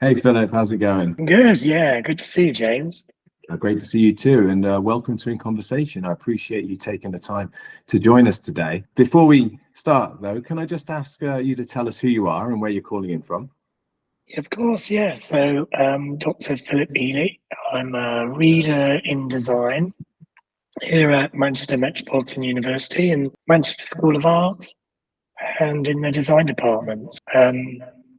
Hey Philip, how's it going? Good, yeah, good to see you, James. Great to see you too, and welcome to In Conversation. I appreciate you taking the time to join us today. Before we start, though, can I just ask you to tell us who you are and where you're calling in from? Yeah, of course, yeah. So, Dr. Philip Ely, I'm a reader in design here at Manchester Metropolitan University and Manchester School of Art and in the design department.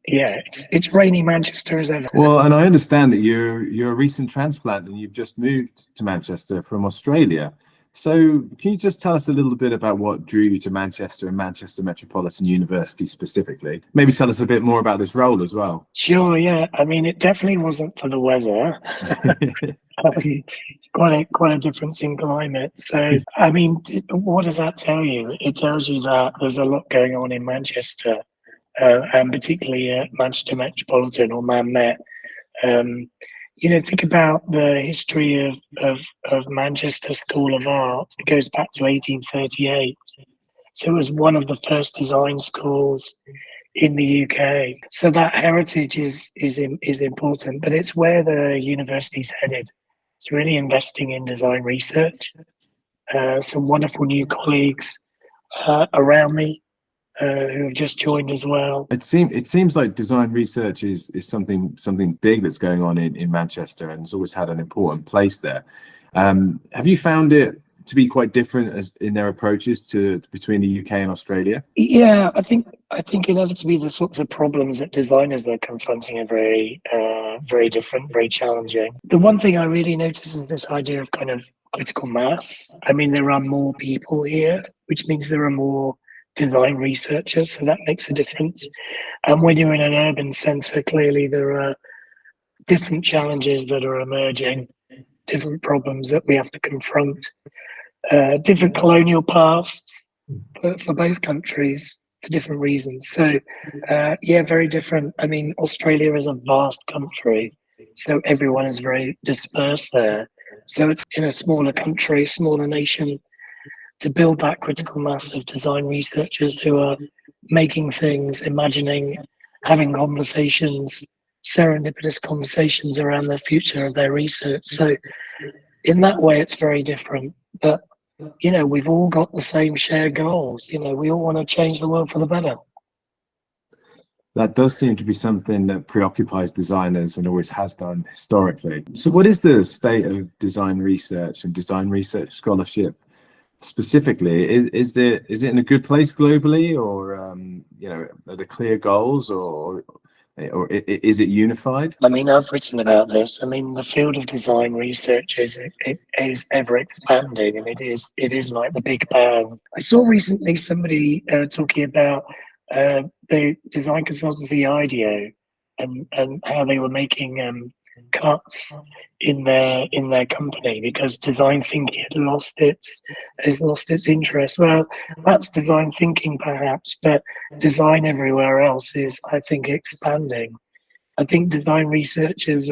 Yeah, it's rainy Manchester as ever. Well, and I understand that you're a recent transplant and you've just moved to Manchester from Australia. So, can you just tell us a little bit about what drew you to Manchester and Manchester Metropolitan University specifically? Maybe tell us a bit more about this role as well. Sure, yeah. I mean, it definitely wasn't for the weather. Quite a difference in climate. So, I mean, what does that tell you? It tells you that there's a lot going on in Manchester, and particularly Manchester Metropolitan or Man Met. Um, think about the history of Manchester School of Art. It goes back to 1838. So it was one of the first design schools in the UK. So that heritage is important, but it's where the university's headed. It's really investing in design research. Some wonderful new colleagues around me who have just joined as well. It seems like design research is something big that's going on in Manchester and has always had an important place there. Have you found it to be quite different as in their approaches to between the UK and Australia? Yeah, I think inevitably the sorts of problems that designers are confronting are very different, very challenging. The one thing I really notice is this idea of kind of critical mass. I mean, there are more people here, which means there are more design researchers, so that makes a difference. And when you're in an urban centre, clearly there are different challenges that are emerging, different problems that we have to confront, different colonial pasts for both countries for different reasons. So, yeah, very different. I mean, Australia is a vast country, so everyone is very dispersed there. So it's in a smaller country, smaller nation, to build that critical mass of design researchers who are making things, imagining, having conversations, serendipitous conversations around the future of their research. So in that way, it's very different. But we've all got the same shared goals. We all want to change the world for the better. That does seem to be something that preoccupies designers and always has done historically. So, what is the state of design research and design research scholarship specifically? Is it in a good place globally, or are there clear goals, or is it unified? I mean, I've written about this. I mean, the field of design research is ever expanding, and it is like the Big Bang. I saw recently somebody talking about the design consultancy IDEO and how they were making cuts in their company because design thinking has lost its interest. Well, that's design thinking perhaps, but design everywhere else is, I think, expanding. I think design researchers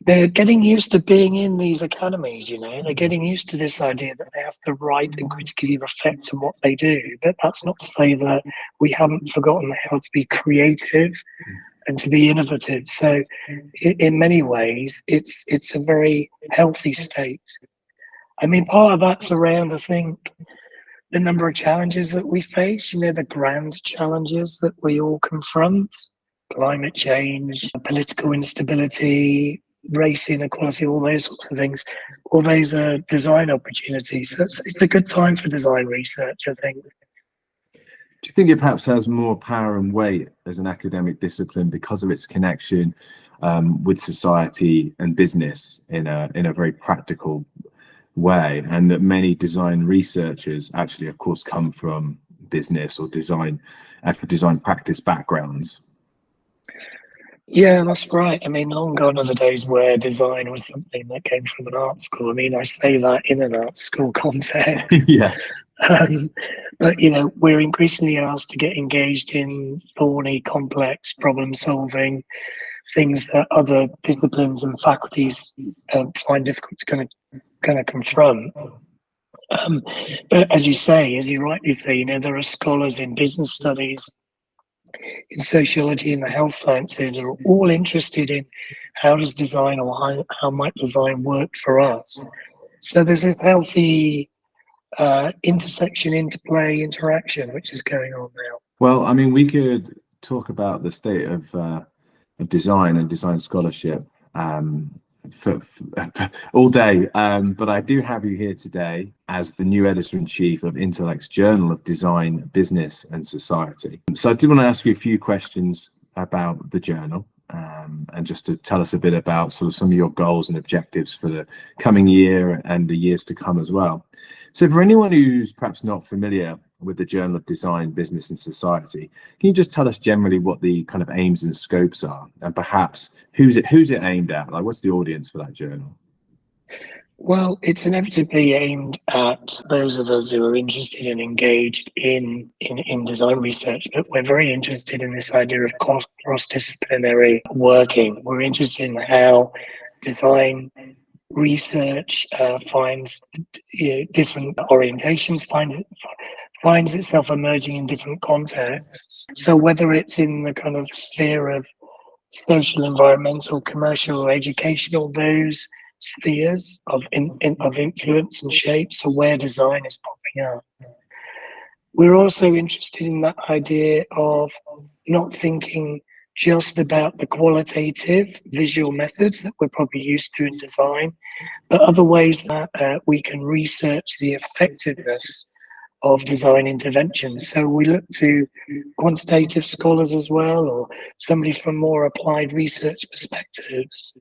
they're getting used to being in these academies, they're getting used to this idea that they have to write and critically reflect on what they do. But that's not to say that we haven't forgotten how to be creative and to be innovative. So in many ways, it's a very healthy state. I mean, part of that's around, I think, the number of challenges that we face, the grand challenges that we all confront: climate change, political instability, race inequality, all those sorts of things. All those are design opportunities. So it's a good time for design research, I think. Do you think it perhaps has more power and weight as an academic discipline because of its connection with society and business in a very practical way, and that many design researchers actually, of course, come from business or design practice backgrounds? Yeah, that's right. I mean, long gone are the days where design was something that came from an art school. I mean, I say that in an art school context. Yeah. Um, but we're increasingly asked to get engaged in thorny, complex problem solving, things that other disciplines and faculties find difficult to kind of confront. Um, but as you rightly say, there are scholars in business studies in sociology and the health sciences are all interested in how does design or how might design work for us. So there's this healthy intersection, interplay, interaction, which is going on now. Well, I mean, we could talk about the state of design and design scholarship for all day, but I do have you here today as the new editor-in-chief of Intellect's Journal of Design, Business and Society. So I do want to ask you a few questions about the journal, and just to tell us a bit about sort of some of your goals and objectives for the coming year and the years to come as well. So for anyone who's perhaps not familiar with the Journal of Design, Business and Society, can you just tell us generally what the kind of aims and scopes are, and perhaps who's it aimed at? Like, what's the audience for that journal? Well, it's inevitably aimed at those of us who are interested and engaged in design research, but we're very interested in this idea of cross-disciplinary working. We're interested in how design research finds different orientations, finds itself emerging in different contexts. So whether it's in the kind of sphere of social, environmental, commercial, or educational, those spheres of influence and shape, so where design is popping up. We're also interested in that idea of not thinking just about the qualitative visual methods that we're probably used to in design, but other ways that we can research the effectiveness of design interventions. So we look to quantitative scholars as well, or somebody from more applied research perspectives.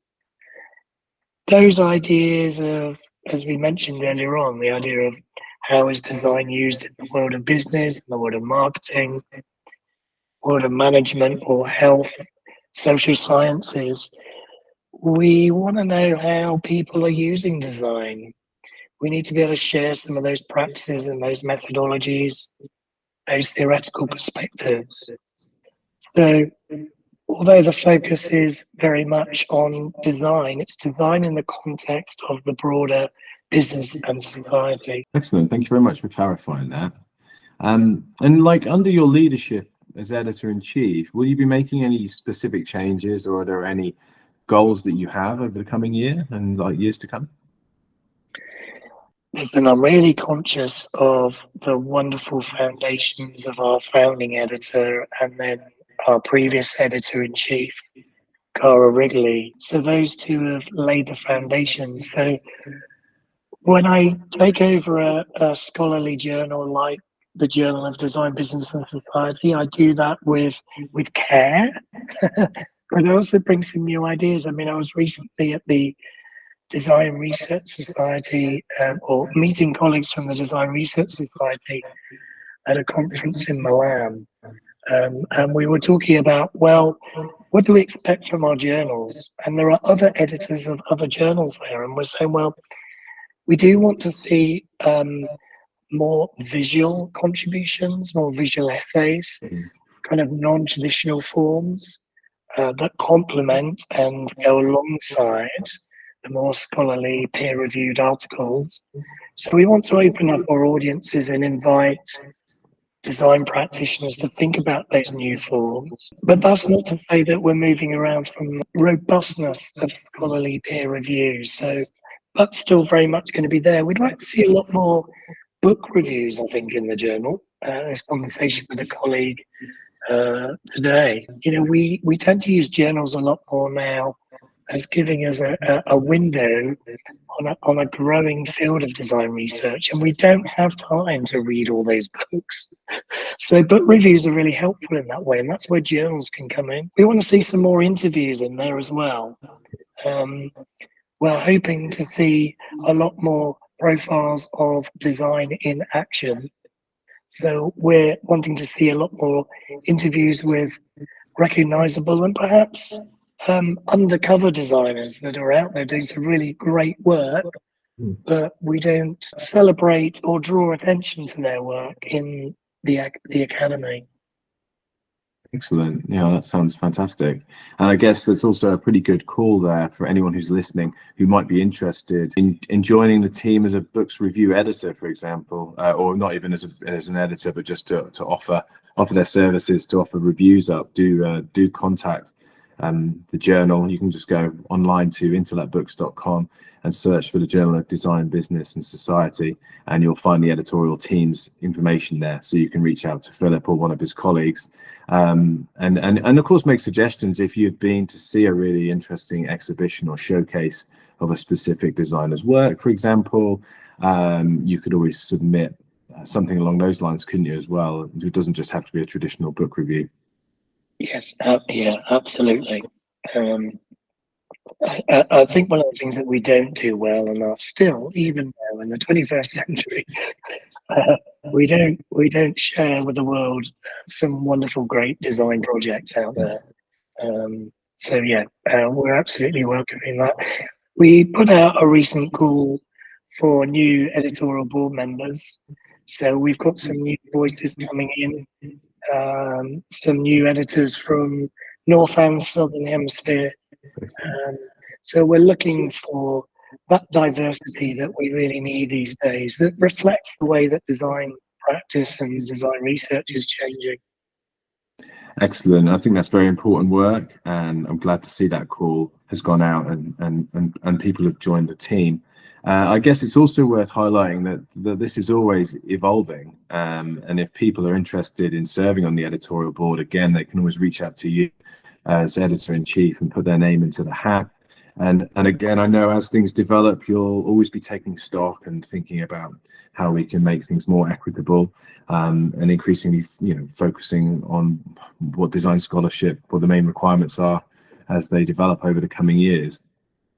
Those ideas of, as we mentioned earlier on, the idea of how is design used in the world of business, in the world of marketing, world of management or health, social sciences. We want to know how people are using design. We need to be able to share some of those practices and those methodologies, those theoretical perspectives. So although the focus is very much on design, it's design in the context of the broader business and society. Excellent. Thank you very much for clarifying that. And like, under your leadership as editor-in-chief, will you be making any specific changes, or are there any goals that you have over the coming year and like years to come? And I'm really conscious of the wonderful foundations of our founding editor and then our previous editor-in-chief, Cara Wrigley. So those two have laid the foundations. So when I take over a scholarly journal like the Journal of Design, Business and Society, I do that with care, but I also bring some new ideas. I mean, I was recently at the Design Research Society, or meeting colleagues from the Design Research Society at a conference in Milan. And we were talking about, well, what do we expect from our journals? And there are other editors of other journals there. And we're saying, well, we do want to see more visual contributions, more visual essays, kind of non-traditional forms that complement and go alongside the more scholarly peer-reviewed articles. So we want to open up our audiences and invite design practitioners to think about those new forms. But that's not to say that we're moving around from robustness of scholarly peer review. So that's still very much going to be there. We'd like to see a lot more book reviews, I think, in the journal. This conversation with a colleague today. You know, we tend to use journals a lot more now as giving us a window on a growing field of design research, and we don't have time to read all those books. So book reviews are really helpful in that way, and that's where journals can come in. We want to see some more interviews in there as well. We're hoping to see a lot more profiles of design in action. So we're wanting to see a lot more interviews with recognizable and perhaps undercover designers that are out there doing some really great work, but we don't celebrate or draw attention to their work in the academy. Excellent. Yeah, that sounds fantastic. And I guess that's also a pretty good call there for anyone who's listening who might be interested in joining the team as a books review editor, for example, or not even as an editor, but just to offer offer their services, to offer reviews up, do contact the journal. You can just go online to intellectbooks.com and search for the Journal of Design, Business and Society, and you'll find the editorial team's information there. So you can reach out to Philip or one of his colleagues, and of course make suggestions if you've been to see a really interesting exhibition or showcase of a specific designer's work, for example. You could always submit something along those lines, couldn't you, as well? It doesn't just have to be a traditional book review. Yes, yeah, absolutely. I think one of the things that we don't do well enough still, even now in the 21st century, we don't share with the world some wonderful, great design projects out there. So yeah, we're absolutely welcoming that. We put out a recent call for new editorial board members. So we've got some new voices coming in, some new editors from North and Southern Hemisphere. So we're looking for that diversity that we really need these days, that reflects the way that design practice and design research is changing. Excellent. I think that's very important work, and I'm glad to see that call has gone out and people have joined the team. I guess it's also worth highlighting that this is always evolving, and if people are interested in serving on the editorial board, again, they can always reach out to you as editor-in-chief and put their name into the hat. And again, I know as things develop, you'll always be taking stock and thinking about how we can make things more equitable, and increasingly, focusing on what design scholarship, what the main requirements are as they develop over the coming years.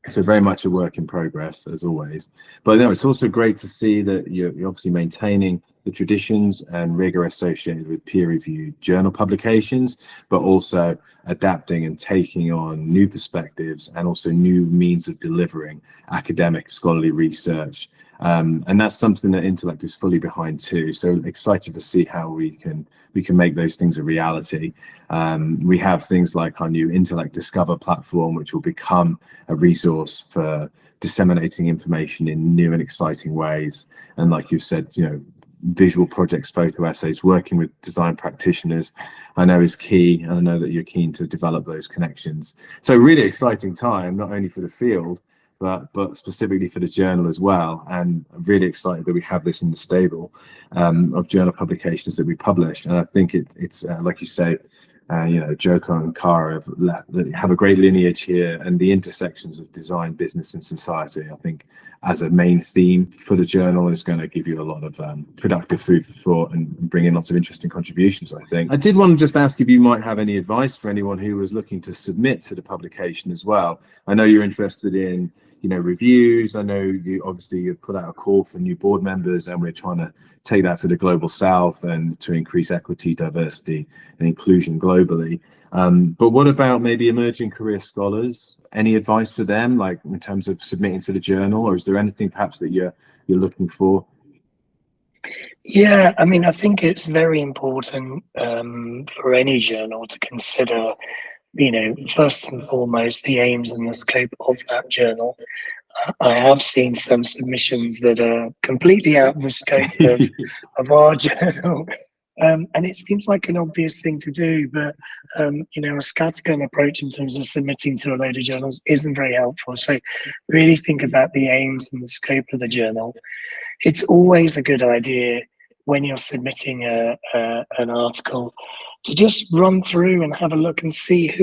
So very much a work in progress, as always. But no, it's also great to see that you're obviously maintaining the traditions and rigor associated with peer-reviewed journal publications, but also adapting and taking on new perspectives and also new means of delivering academic scholarly research. And that's something that Intellect is fully behind too. So excited to see how we can make those things a reality. We have things like our new Intellect Discover platform, which will become a resource for disseminating information in new and exciting ways. And like you said, visual projects, photo essays, working with design practitioners, I know is key, and I know that you're keen to develop those connections. So really exciting time, not only for the field, but specifically for the journal as well. And I'm really excited that we have this in the stable of journal publications that we publish. And I think it's like you say, Joko and Kara have a great lineage here, and the intersections of design, business and society, I think, as a main theme for the journal, is going to give you a lot of productive food for thought and bring in lots of interesting contributions, I think. I did want to just ask if you might have any advice for anyone who was looking to submit to the publication as well. I know you're interested in reviews. I know you've put out a call for new board members, and we're trying to take that to the global south and to increase equity, diversity and inclusion globally. But what about maybe emerging career scholars? Any advice for them, like in terms of submitting to the journal, or is there anything perhaps that you're looking for? Yeah, I mean, I think it's very important for any journal to consider, first and foremost, the aims and the scope of that journal. I have seen some submissions that are completely out of the scope of our journal. And it seems like an obvious thing to do, but a scattergun approach in terms of submitting to a load of journals isn't very helpful. So really think about the aims and the scope of the journal. It's always a good idea when you're submitting an article to just run through and have a look and see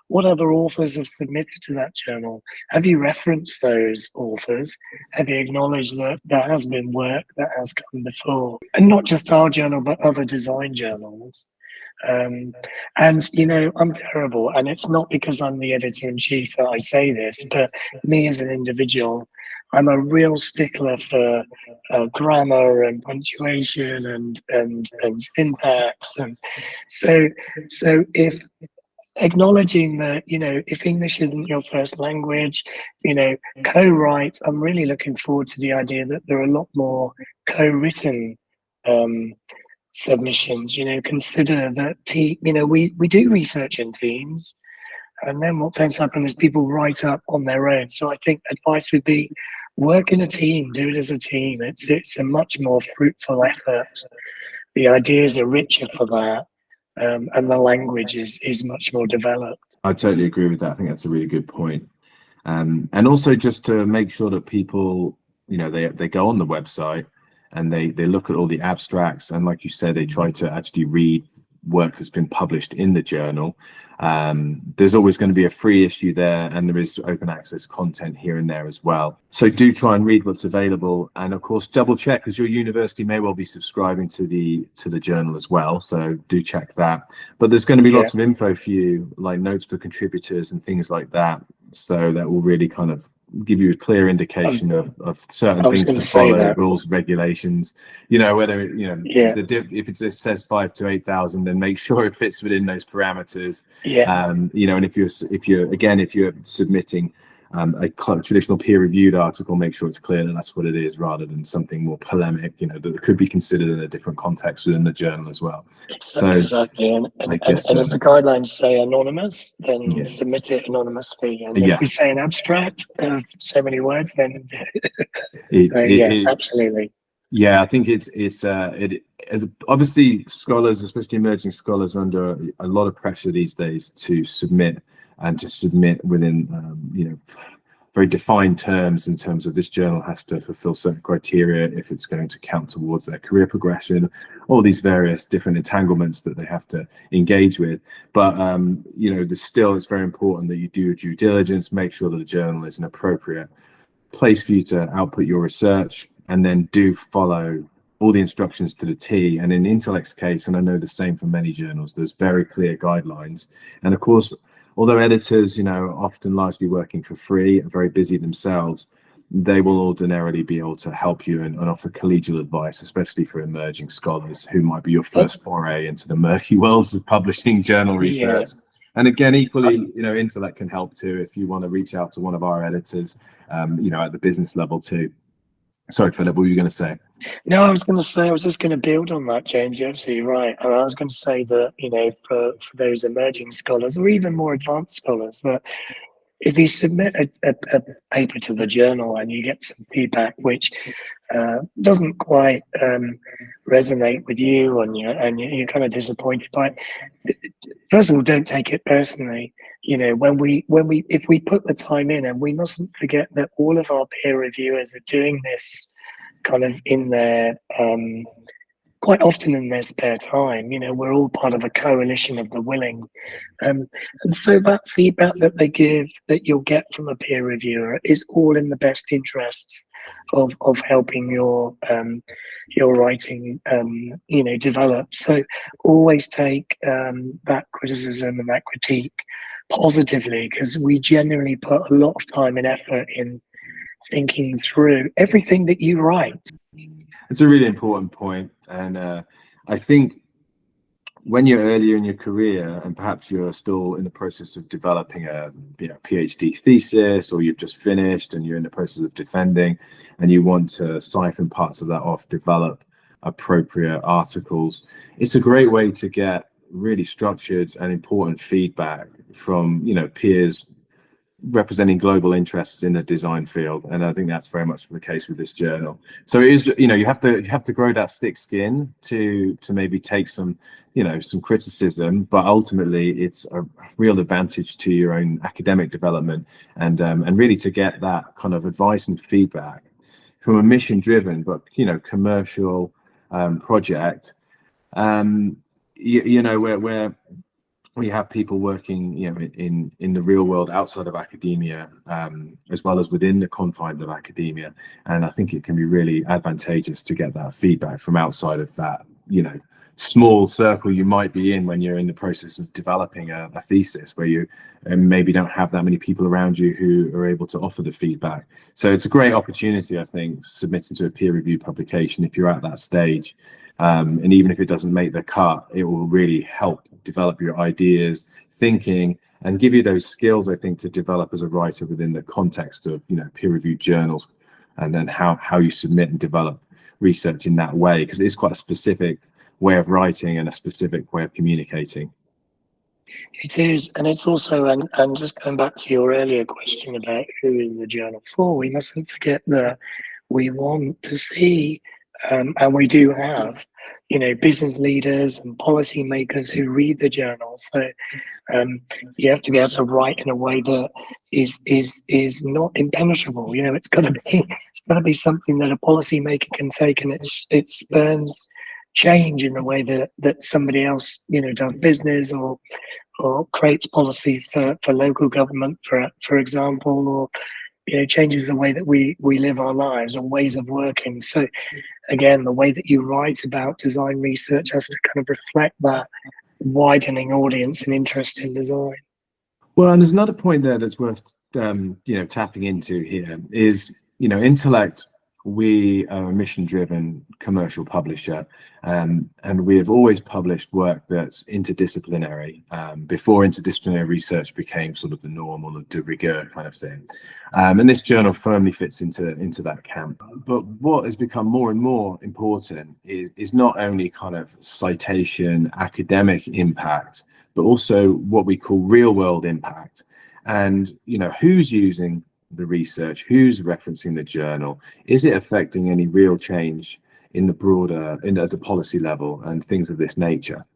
what other authors have submitted to that journal. Have you referenced those authors? Have you acknowledged that there has been work that has come before? And not just our journal, but other design journals. And, I'm terrible, and it's not because I'm the editor-in-chief that I say this, but me as an individual, I'm a real stickler for grammar and punctuation and syntax. And so if acknowledging that, if English isn't your first language, co-write, I'm really looking forward to the idea that there are a lot more co-written submissions. Consider that we do research in teams, and then what tends to happen is people write up on their own. So I think advice would be work in a team, do it as a team. It's a much more fruitful effort, the ideas are richer for that, and the language is much more developed. I totally agree with that. I think that's a really good point. And also just to make sure that people, they go on the website and they look at all the abstracts, and like you said, they try to actually read work that's been published in the journal. There's always going to be a free issue there, and there is open access content here and there as well. So do try and read what's available, and of course double check, because your university may well be subscribing to the journal as well. So do check that. But there's going to be lots of info for you, like notes for contributors and things like that. So that will really kind of give you a clear indication of certain things to follow, rules, regulations. Whether if it says 5 to 8,000, then make sure it fits within those parameters. And if you're submitting a traditional peer-reviewed article, make sure it's clear that that's what it is, rather than something more polemic, that could be considered in a different context within the journal as well. Exactly. And if the guidelines say anonymous, then submit it anonymously. And if we say an abstract of so many words, then absolutely. Yeah, I think it's obviously scholars, especially emerging scholars, are under a lot of pressure these days to submit within very defined terms, in terms of this journal has to fulfill certain criteria if it's going to count towards their career progression, all these various different entanglements that they have to engage with. But still, it's very important that you do your due diligence, make sure that the journal is an appropriate place for you to output your research, and then do follow all the instructions to the T. And in Intellect's case, and I know the same for many journals, there's very clear guidelines. And of course, although editors, are often largely working for free and very busy themselves, they will ordinarily be able to help you and offer collegial advice, especially for emerging scholars who might be your first foray into the murky worlds of publishing journal research. And again, equally, Intellect can help too if you want to reach out to one of our editors, at the business level too. Sorry, Philip, what were you going to say? No, I was just going to build on that, James. You're absolutely right. And I was going to say that, for those emerging scholars, or even more advanced scholars, that if you submit a paper to the journal and you get some feedback which doesn't quite resonate with you, and you're kind of disappointed by it, first of all, don't take it personally. If we put the time in, and we mustn't forget that all of our peer reviewers are doing this kind of in their quite often in their spare time. We're all part of a coalition of the willing, and so that feedback that they give, that you'll get from a peer reviewer, is all in the best interests of helping your writing develop. So always take that criticism and that critique positively, because we generally put a lot of time and effort in thinking through everything that you write. It's a really important point, and I think when you're earlier in your career, and perhaps you're still in the process of developing a PhD thesis, or you've just finished and you're in the process of defending, and you want to siphon parts of that off, develop appropriate articles, it's a great way to get really structured and important feedback from peers representing global interests in the design field. And I think that's very much the case with this journal. So it is, you have to grow that thick skin to maybe take some criticism, but ultimately it's a real advantage to your own academic development, and really to get that kind of advice and feedback from a mission driven but commercial project, where we have people working in the real world outside of academia, as well as within the confines of academia. And I think it can be really advantageous to get that feedback from outside of that small circle you might be in when you're in the process of developing a thesis, where you maybe don't have that many people around you who are able to offer the feedback. So it's a great opportunity, I think, submitting to a peer-reviewed publication if you're at that stage. And even if it doesn't make the cut, it will really help develop your ideas, thinking, and give you those skills, I think, to develop as a writer within the context of peer-reviewed journals, and then how you submit and develop research in that way, because it is quite a specific way of writing and a specific way of communicating. It is, and it's also, and just going back to your earlier question about who is the journal for, we mustn't forget that we want to see, and we do have, business leaders and policymakers who read the journal. So you have to be able to write in a way that is not impenetrable. It's got to be something that a policymaker can take, and it spurns change in the way that somebody else does business, or creates policies for local government, for example, or changes the way that we live our lives or ways of working. So again, the way that you write about design research has to kind of reflect that widening audience and interest in design. Well, and there's another point there that's worth tapping into here is, Intellect, we are a mission-driven commercial publisher, and we have always published work that's interdisciplinary, before interdisciplinary research became sort of the norm or the de rigueur kind of thing. And this journal firmly fits into that camp. But what has become more and more important is not only kind of citation, academic impact, but also what we call real-world impact. And, who's using the research, who's referencing the journal, is it affecting any real change in the broader, at the policy level and things of this nature?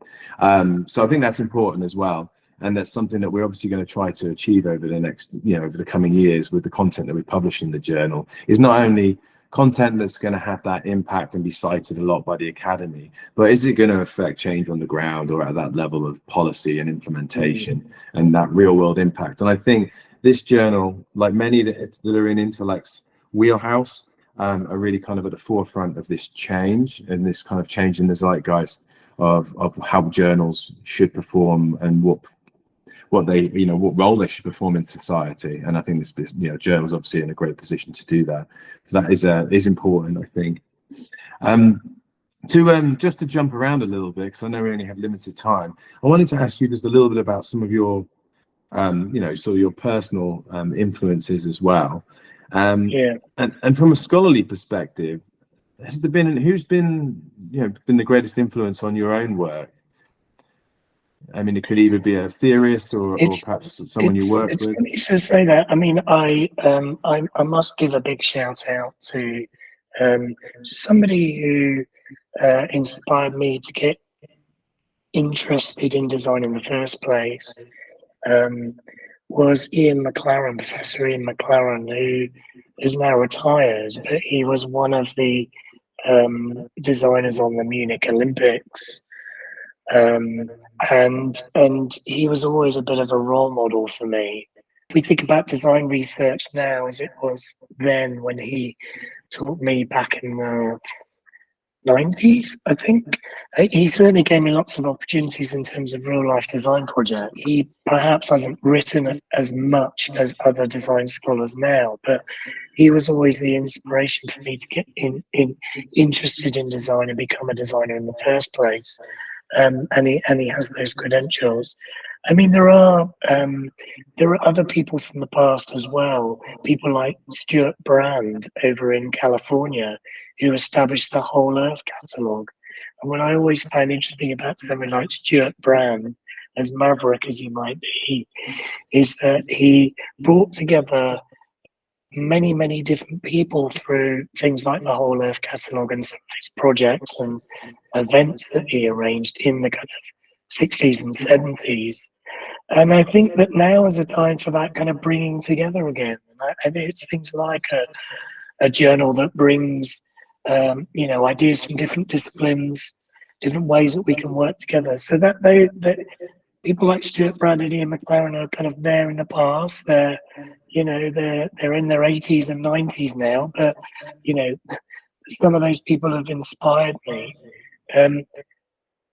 So I think that's important as well, and that's something that we're obviously going to try to achieve over the next, over the coming years with the content that we publish in the journal, is not only content that's going to have that impact and be cited a lot by the academy, but is it going to affect change on the ground or at that level of policy and implementation and that real world impact? And I think this journal, like many that are in Intellect's wheelhouse, are really kind of at the forefront of this change and this kind of change in the zeitgeist of how journals should perform and what role they should perform in society. And I think this journal is obviously in a great position to do that. So that is important, I think. Just to jump around a little bit, because I know we only have limited time, I wanted to ask you just a little bit about some of your sort of your personal influences as well. And from a scholarly perspective, who's been the greatest influence on your own work? I mean, it could either be a theorist or perhaps someone you work with. It's funny to say that. I mean, I must give a big shout out to somebody who inspired me to get interested in design in the first place. Was Professor Ian McLaren, who is now retired, but he was one of the designers on the Munich Olympics. And he was always a bit of a role model for me. If we think about design research now as it was then, when he taught me back in the 90s, I think, he certainly gave me lots of opportunities in terms of real life design projects. He perhaps hasn't written as much as other design scholars now, but he was always the inspiration for me to get interested in design and become a designer in the first place. And he has those credentials. I mean, there are other people from the past as well. People like Stuart Brand over in California, who established the Whole Earth catalogue. And what I always find interesting about somebody like Stuart Brand, as maverick as he might be, is that he brought together many different people through things like the Whole Earth catalogue and some of his projects and events that he arranged in the kind of 60s and 70s. And I think that now is a time for that kind of bringing together again. And it's things like a journal that brings ideas from different disciplines, different ways that we can work together. So that people like Stuart Brand and Ian McLaren are kind of there in the past. They're in their 80s and 90s now, but some of those people have inspired me.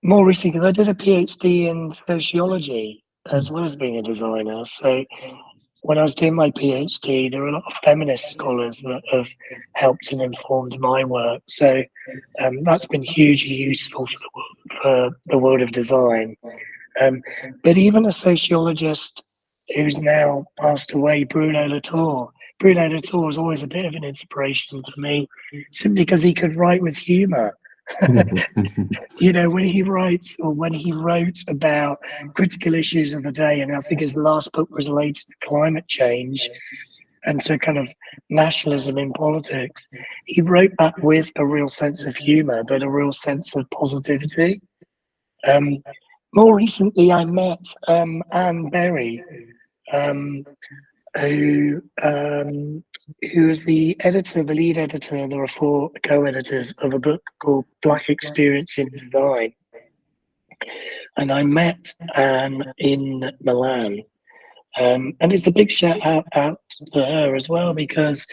More recently, I did a PhD in sociology as well as being a designer. So when I was doing my PhD, there were a lot of feminist scholars that have helped and informed my work. So that's been hugely useful for the world of design. But even a sociologist who's now passed away, Bruno Latour is always a bit of an inspiration for me, simply because he could write with humour. When he wrote about critical issues of the day, and I think his last book was related to climate change, and to kind of nationalism in politics. He wrote that with a real sense of humour, but a real sense of positivity. Um, More recently, I met Anne Berry, um, who is the editor, the lead editor. There are four co-editors of a book called Black Experience in Design. And I met Anne in Milan. And it's a big shout out to her as well, because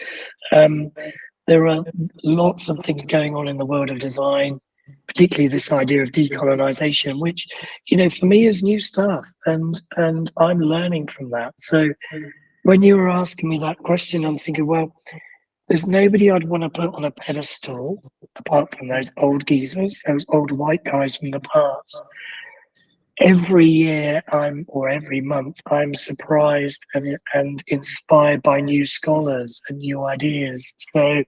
there are lots of things going on in the world of design, particularly this idea of decolonization, which, you know, for me is new stuff, and I'm learning from that. So when you were asking me that question, I'm thinking, well, there's nobody I'd want to put on a pedestal apart from those old geezers, those old white guys from the past. Every year or every month, I'm surprised and inspired by new scholars and new ideas. So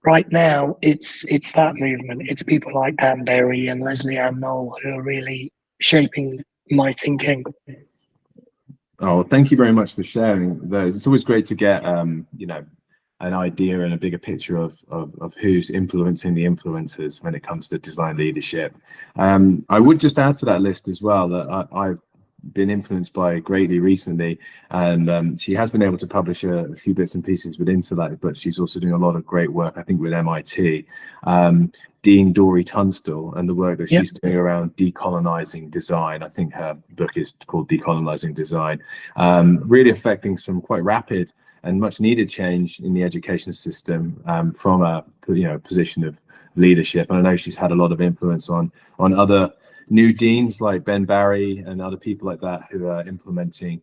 right now, it's that movement. It's people like Anne Berry and Leslie Ann Knoll who are really shaping my thinking. Oh, thank you very much for sharing those. It's always great to get, you know, an idea and a bigger picture of who's influencing the influencers when it comes to design leadership. I would just add to that list as well that I've been influenced by greatly recently, and she has been able to publish a few bits and pieces with Intellect, but she's also doing a lot of great work, I think, with MIT. Dean Dory Tunstall and the work that she's doing around decolonizing design. I think her book is called Decolonizing Design, really affecting some quite rapid and much needed change in the education system from a position of leadership. And I know she's had a lot of influence on other new deans like Ben Barry and other people like that who are implementing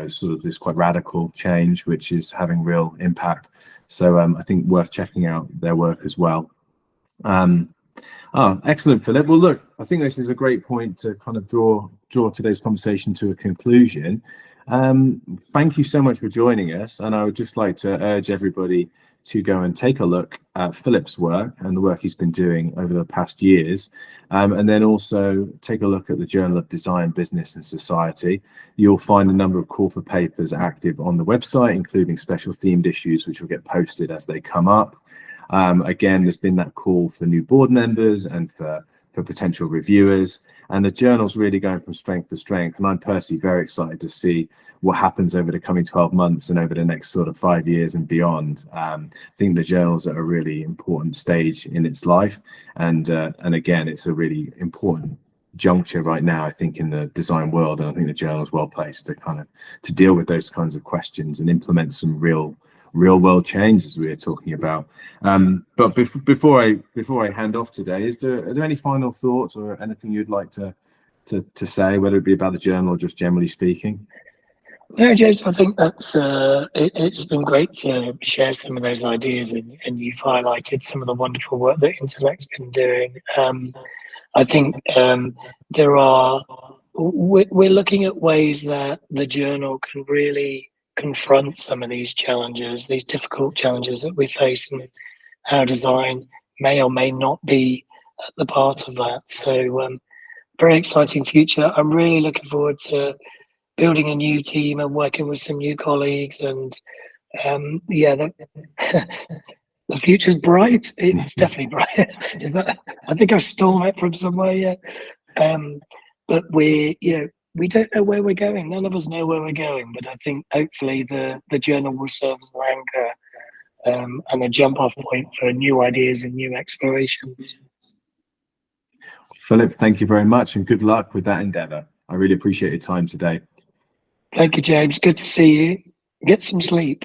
sort of this quite radical change, which is having real impact. So I think worth checking out their work as well. Excellent, Philip. Well, look, I think this is a great point to kind of draw today's conversation to a conclusion. Thank you so much for joining us, and I would just like to urge everybody to go and take a look at Philip's work and the work he's been doing over the past years, and then also take a look at the Journal of Design, Business and Society. You'll find a number of call for papers active on the website, including special themed issues which will get posted as they come up. Again, there's been that call for new board members and for potential reviewers, and the journal's really going from strength to strength, and I'm personally very excited to see what happens over the coming 12 months and over the next sort of 5 years and beyond. I think the journal's at a really important stage in its life, and again, it's a really important juncture right now, I think, in the design world, and I think the journal is well placed to kind of to deal with those kinds of questions and implement some real world change, as we were talking about. But before I hand off today, are there any final thoughts or anything you'd like to say, whether it be about the journal or just generally speaking? No, James, I think that's it's been great to share some of those ideas, and you've highlighted some of the wonderful work that Intellect's been doing. I think we're looking at ways that the journal can really confront some of these challenges, these difficult challenges that we face, and how design may or may not be at the part of that. So very exciting future. I'm really looking forward to building a new team and working with some new colleagues, and the future's bright. It's definitely bright. I think I stole that from somewhere. Yeah. But we don't know where we're going. None of us know where we're going, but I think hopefully the journal will serve as an anchor and a jump-off point for new ideas and new explorations. Philip, thank you very much, and good luck with that endeavour. I really appreciate your time today. Thank you, James. Good to see you. Get some sleep.